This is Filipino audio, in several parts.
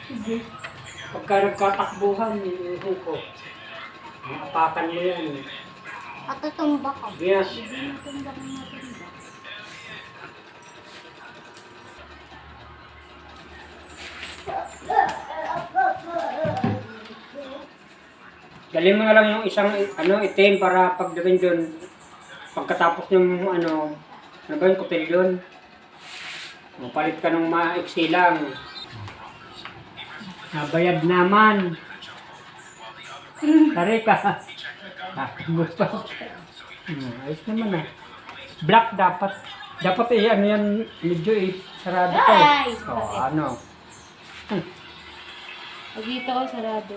Sige. Pagka nagkatakbuhan, yung ko. Apakan mo yan. At tutumba ka. Yes. Hindi matumba kang matumba. Dali mo na lang yung isang itim para pagdating doon, pagkatapos yung ano ba yung kutilyon? Mapalit ka ng maiksi lang. Nabayad naman. Tari ka. Gusto. Ayos naman ah. Black dapat. Dapat ano yan, medyo sarado ko. Ay! Ano. Pag dito ko sarado.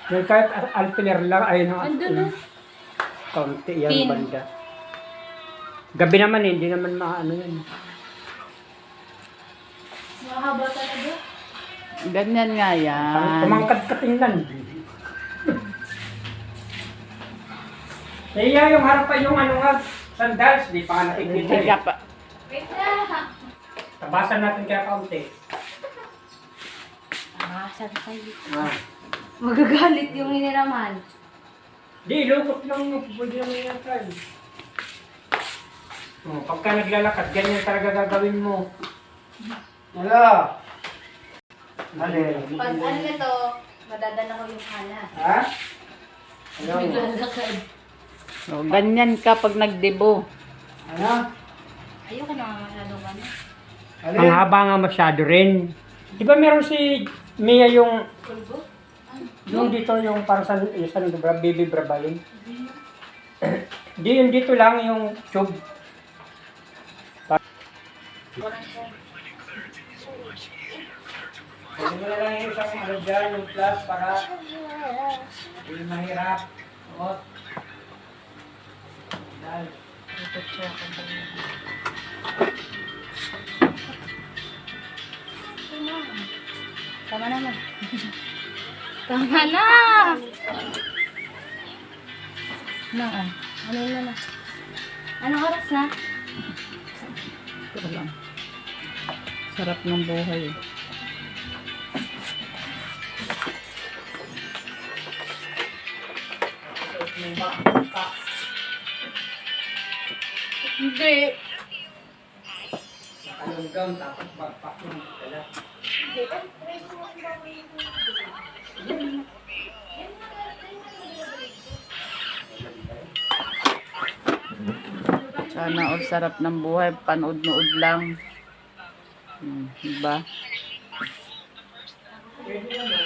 Yung kahit alpiler lang, ay no. Andun na. Kaunti yan Pin. banda. Gabi naman hindi naman maano yan. Mahaba talaga. Ganyan nga yan. Tumangkad ka tingnan. Kaya yung harap pa yung sandals, di pa nakikita Teka eh. pa. Wait na! Tabasan natin kaya kaunti. Sabi sa'yo. Ah. Magagalit yung iniraman. Di, lukot lang yung pwede lang yan try. Pagka naglalakad, ganyan talaga gagawin mo. Wala. Pag ano na to, madadala ko yung kana. Ha? Ano? Maglalakad. O, ganyan ka pag nagdebo. Ano? Ayoko na nga masyadong ano. Ang haba nga masyado rin. Di ba meron si Mia yung Kulbo? yung dito yung parang san baby bra ba yun? Di yung dito lang yung tube. Pwede mo na lang yung isang ano dyan, yung plus para hindi mahirap. Suot. Dahil. Tama naman. Tama na! Ano yun na? Anong oras na? Ito lang. Sarap ng buhay. Hindi. Anong gown, tapos backpack yung dala. Sana all sarap ng buhay. Panood-nood lang. Diba? Pwede naman.